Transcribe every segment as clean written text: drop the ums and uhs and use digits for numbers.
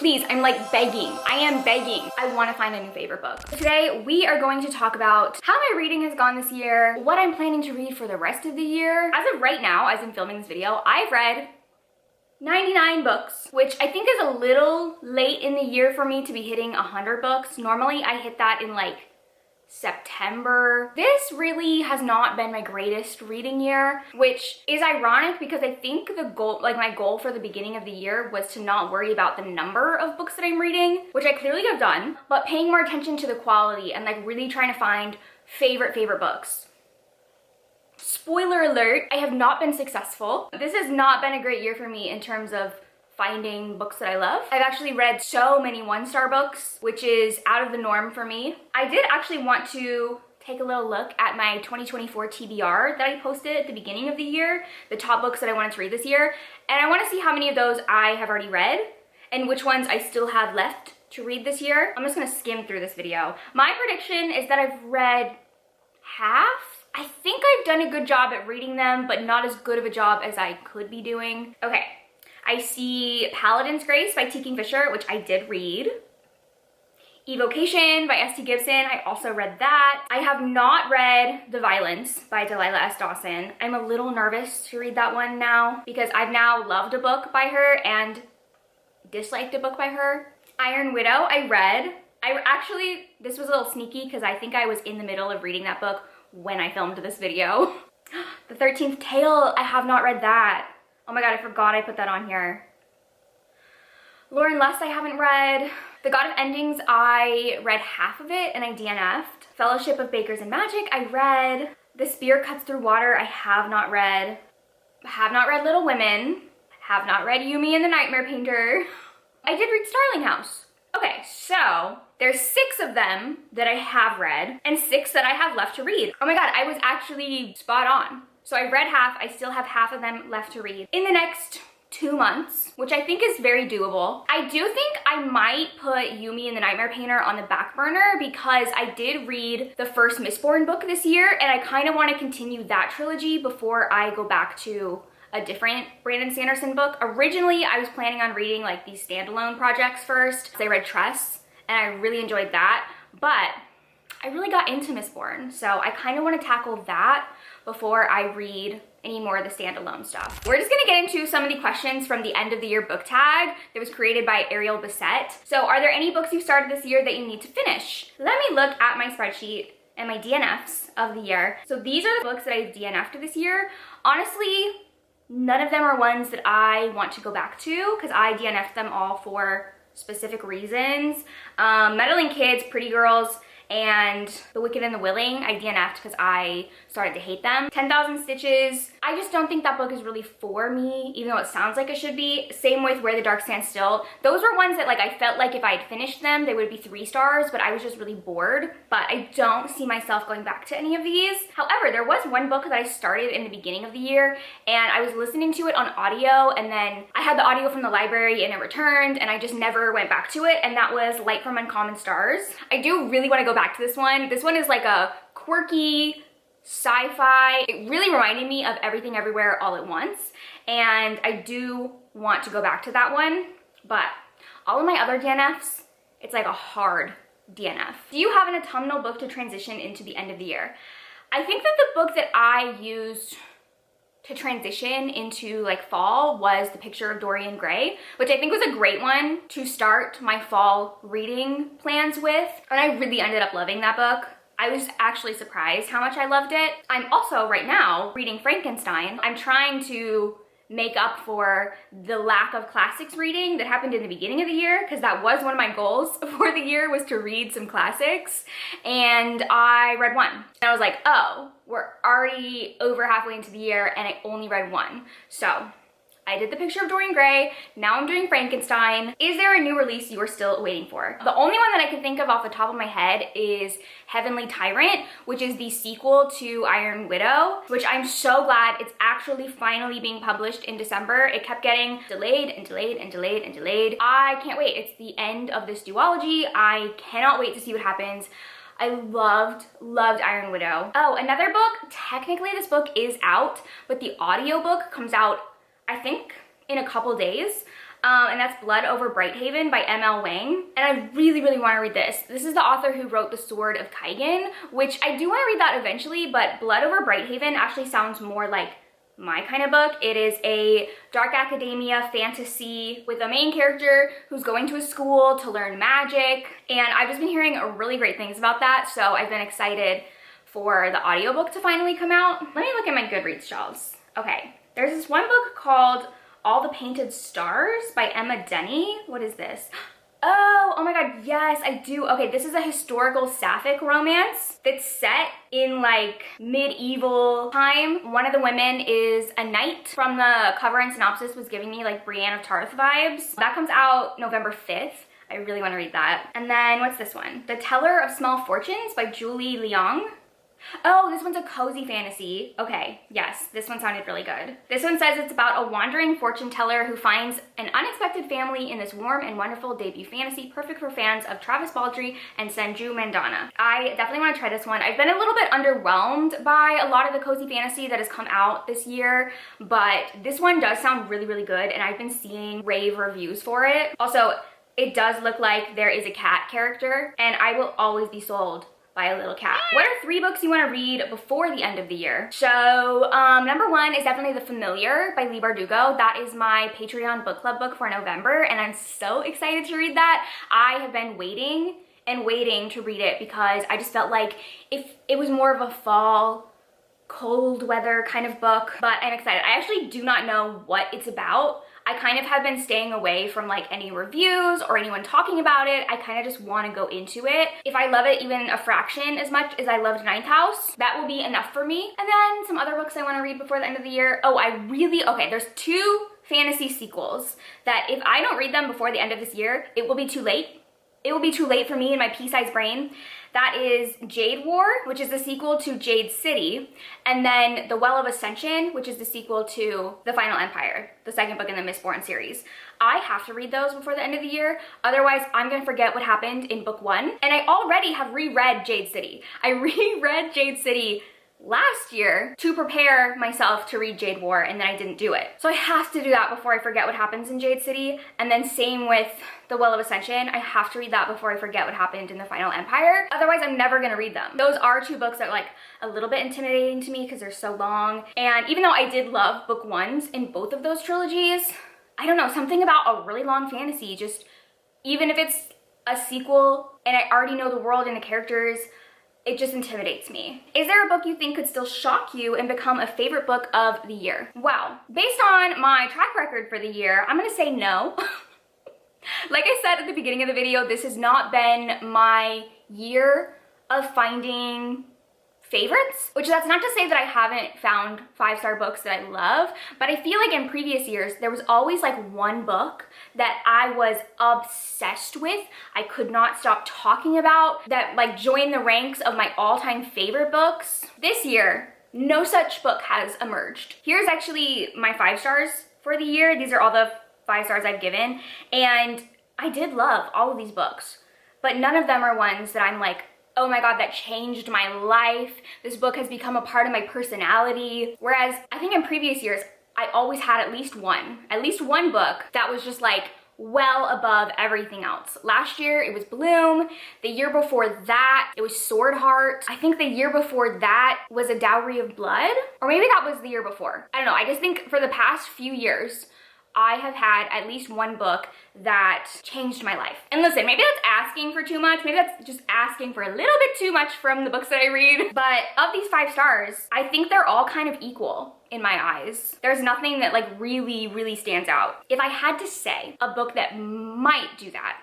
Please, I'm like begging. I am begging. I want to find a new favorite book. Today, we are going to talk about how my reading has gone this year, what I'm planning to read for the rest of the year. As of right now, as I'm filming this video, I've read 99 books, which I think is a little late in the year for me to be hitting 100 books. Normally, I hit that in like September. This really has not been my greatest reading year, which is ironic because I think the goal, like my goal for the beginning of the year was to not worry about the number of books that I'm reading, which I clearly have done, but paying more attention to the quality and like really trying to find favorite books. Spoiler alert, I have not been successful. This has not been a great year for me in terms of finding books that I love. I've actually read so many one-star books, which is out of the norm for me. I did actually want to take a little look at my 2024 TBR that I posted at the beginning of the year, the top books that I wanted to read this year, and I want to see how many of those I have already read and which ones I still have left to read this year. I'm just gonna skim through this video. My prediction is that I've read half. I think I've done a good job at reading them, but not as good of a job as I could be doing. Okay. I see Paladin's Grace by T. Kingfisher, which I did read. Evocation by S.T. Gibson, I also read that. I have not read The Violence by Delilah S. Dawson. I'm a little nervous to read that one now because I've now loved a book by her and disliked a book by her. Iron Widow, I read. This was a little sneaky because I think I was in the middle of reading that book when I filmed this video. The 13th Tale, I have not read that. Oh my god, I forgot I put that on here. Lauren Lust, I haven't read. The God of Endings, I read half of it and I DNF'd. Fellowship of Bakers and Magic, I read. The Spear Cuts Through Water, I have not read. Have not read Little Women. Have not read Yumi and the Nightmare Painter. I did read Starling House. Okay, so there's 6 of them that I have read and 6 that I have left to read. Oh my god, I was actually spot on. So I read half, I still have half of them left to read in the next 2 months, which I think is very doable. I do think I might put Yumi and the Nightmare Painter on the back burner because I did read the first Mistborn book this year and I kind of want to continue that trilogy before I go back to a different Brandon Sanderson book. Originally, I was planning on reading like these standalone projects first. So I read Tress and I really enjoyed that, but I really got into Mistborn, so I kind of want to tackle that before I read any more of the standalone stuff. We're just gonna get into some of the questions from the end of the year book tag that was created by Ariel Bissett. So are there any books you started this year that you need to finish? Let me look at my spreadsheet and my DNFs of the year. So these are the books that I DNF'd this year. Honestly, none of them are ones that I want to go back to because I DNF'd them all for specific reasons. Meddling Kids, Pretty Girls, and The Wicked and the Willing, I DNF'd because I started to hate them. 10,000 Stitches, I just don't think that book is really for me, even though it sounds like it should be. Same with Where the Dark Stands Still. Those were ones that like I felt like if I had finished them, they would be 3 stars, but I was just really bored. But I don't see myself going back to any of these. However, there was one book that I started in the beginning of the year, and I was listening to it on audio, and then I had the audio from the library and it returned, and I just never went back to it, and that was Light from Uncommon Stars. I do really want to go back to this one. This one is like a quirky sci-fi. It really reminded me of Everything Everywhere All at Once, and I do want to go back to that one, but all of my other DNFs, it's like a hard DNF. Do you have an autumnal book to transition into the end of the year? I think that the book that I used to transition into like fall was The Picture of Dorian Gray, which I think was a great one to start my fall reading plans with, and I really ended up loving that book. I was actually surprised how much I loved it. I'm also right now reading Frankenstein. I'm trying to make up for the lack of classics reading that happened in the beginning of the year, because that was one of my goals for the year, was to read some classics, and I read one. And I was like, oh, we're already over halfway into the year and I only read one. So I did The Picture of Dorian Gray, now I'm doing Frankenstein. Is there a new release you are still waiting for? The only one that I can think of off the top of my head is Heavenly Tyrant, which is the sequel to Iron Widow, which I'm so glad it's actually finally being published in December. It kept getting delayed and delayed and delayed and delayed. I can't wait. It's the end of this duology. I cannot wait to see what happens. I loved Iron Widow. Oh, another book, technically this book is out, but the audiobook comes out I think in a couple days. and that's Blood Over Brighthaven by M.L. Wang. And I really, really want to read this. This is the author who wrote The Sword of Kaigen, which I do want to read that eventually, but Blood Over Brighthaven actually sounds more like my kind of book. It is a dark academia fantasy with a main character who's going to a school to learn magic, and I've just been hearing really great things about that, so I've been excited for the audiobook to finally come out. Let me look at my Goodreads shelves. Okay, there's this one book called All the Painted Stars by Emma Denny. What is this? Oh my god, yes, I do. Okay, this is a historical sapphic romance that's set in like medieval time. One of the women is a knight. From the cover and synopsis was giving me like Brienne of Tarth vibes. That comes out November 5th. I really want to read that. And then what's this one? The Teller of Small Fortunes by Julie Liang. Oh, this one's a cozy fantasy. Okay, yes, this one sounded really good. This one says it's about a wandering fortune teller who finds an unexpected family in this warm and wonderful debut fantasy, perfect for fans of Travis Baldree and Sanju Mandana. I definitely want to try this one. I've been a little bit underwhelmed by a lot of the cozy fantasy that has come out this year, but this one does sound really, really good, and I've been seeing rave reviews for it. Also, it does look like there is a cat character, and I will always be sold by a little cat. What are 3 books you want to read before the end of the year? So number 1 is definitely The Familiar by Leigh Bardugo. That is my Patreon book club book for November, and I'm so excited to read that. I have been waiting and waiting to read it because I just felt like if it was more of a fall, cold weather kind of book, but I'm excited. I actually do not know what it's about. I kind of have been staying away from like any reviews or anyone talking about it. I kind of just want to go into it. If I love it even a fraction as much as I loved Ninth House, that will be enough for me. And then some other books I want to read before the end of the year. Oh, okay, there's 2 fantasy sequels that if I don't read them before the end of this year, it will be too late. It will be too late for me in my pea-sized brain. That is Jade War, which is the sequel to Jade City, and then The Well of Ascension, which is the sequel to The Final Empire, the second book in the Mistborn series. I have to read those before the end of the year, otherwise I'm gonna forget what happened in book 1. And I already have reread Jade City. I reread Jade City last year to prepare myself to read Jade War, and then I didn't do it. So I have to do that before I forget what happens in Jade City, and then same with The Well of Ascension. I have to read that before I forget what happened in The Final Empire. Otherwise, I'm never gonna read them. Those are 2 books that are like a little bit intimidating to me because they're so long. And even though I did love book 1s in both of those trilogies, I don't know, something about a really long fantasy, just even if it's a sequel and I already know the world and the characters, it just intimidates me. Is there a book you think could still shock you and become a favorite book of the year? Well, based on my track record for the year, I'm gonna say no. Like I said at the beginning of the video, this has not been my year of finding favorites, which that's not to say that I haven't found 5-star books that I love, but I feel like in previous years, there was always like one book that I was obsessed with, I could not stop talking about, that like joined the ranks of my all-time favorite books. This year, no such book has emerged. Here's actually my 5 stars for the year. These are all the 5 stars I've given, and I did love all of these books, but none of them are ones that I'm like, oh my god, that changed my life. This book has become a part of my personality. Whereas I think in previous years, I always had at least one book that was just like well above everything else. Last year, it was Bloom. The year before that, it was Sword Heart. I think the year before that was A Dowry of Blood, or maybe that was the year before. I don't know. I just think for the past few years, I have had at least one book that changed my life. And listen, maybe that's asking for too much. Maybe that's just asking for a little bit too much from the books that I read. But of these 5 stars, I think they're all kind of equal in my eyes. There's nothing that like really, really stands out. If I had to say a book that might do that,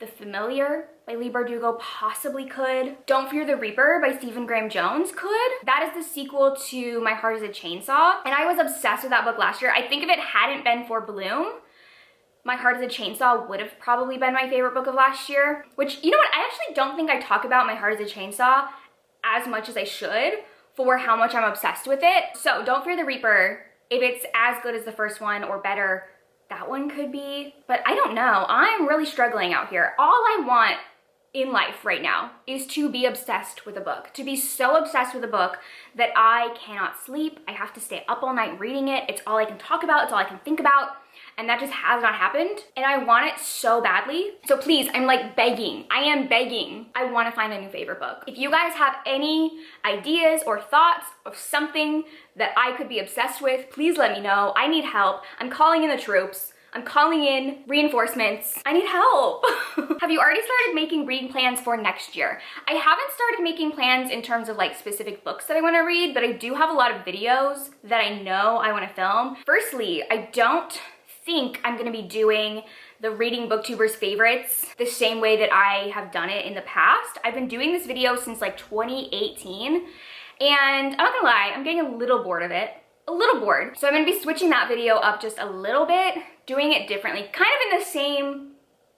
The Familiar by Leigh Bardugo possibly could. Don't Fear the Reaper by Stephen Graham Jones could. That is the sequel to My Heart is a Chainsaw, and I was obsessed with that book last year. I think if it hadn't been for Bloom, My Heart is a Chainsaw would have probably been my favorite book of last year. Which, you know what, I actually don't think I talk about My Heart is a Chainsaw as much as I should for how much I'm obsessed with it. So Don't Fear the Reaper, if it's as good as the first one or better, that one could be, but I don't know. I'm really struggling out here. All I want in life right now is to be obsessed with a book, to be so obsessed with a book that I cannot sleep. I have to stay up all night reading it. It's all I can talk about. It's all I can think about. and that just has not happened, and I want it so badly. So please, I'm like begging. I am begging. I want to find a new favorite book. If you guys have any ideas or thoughts of something that I could be obsessed with, please let me know. I need help. I'm calling in the troops. I'm calling in reinforcements. I need help. Have you already started making reading plans for next year? I haven't started making plans in terms of like specific books that I want to read, but I do have a lot of videos that I know I want to film. Firstly, I don't think I'm going to be doing the reading booktubers favorites the same way that I have done it in the past. I've been doing this video since like 2018, and I'm not gonna lie, I'm getting a little bored of it. A little bored. So I'm gonna be switching that video up just a little bit, doing it differently, kind of in the same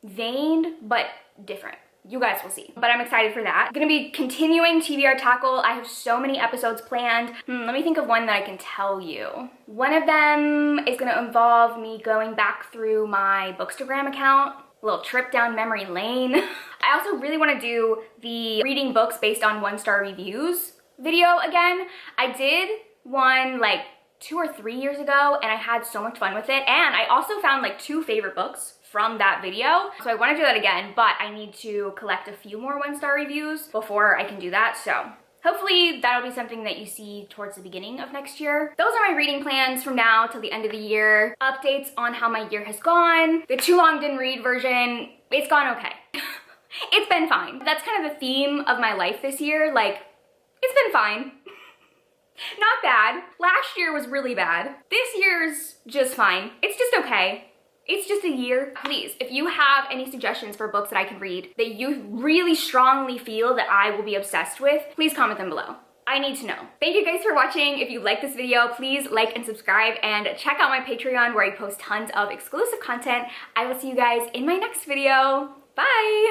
vein, but different. You guys will see. But I'm excited for that. I'm gonna be continuing TBR Tackle. I have so many episodes planned. Let me think of one that I can tell you. One of them is gonna involve me going back through my Bookstagram account, a little trip down memory lane. I also really wanna do the reading books based on 1-star reviews video again. I did one like 2 or 3 years ago, and I had so much fun with it. And I also found like 2 favorite books from that video. So I want to do that again, but I need to collect a few more 1-star reviews before I can do that. So hopefully that'll be something that you see towards the beginning of next year. Those are my reading plans from now till the end of the year. Updates on how my year has gone. The too long didn't read version, it's gone okay. It's been fine. That's kind of the theme of my life this year. Like, it's been fine. Not bad. Last year was really bad. This year's just fine. It's just okay. It's just a year. Please, if you have any suggestions for books that I can read that you really strongly feel that I will be obsessed with, please comment them below. I need to know. Thank you guys for watching. If you like this video, please like and subscribe, and check out my Patreon where I post tons of exclusive content. I will see you guys in my next video. Bye!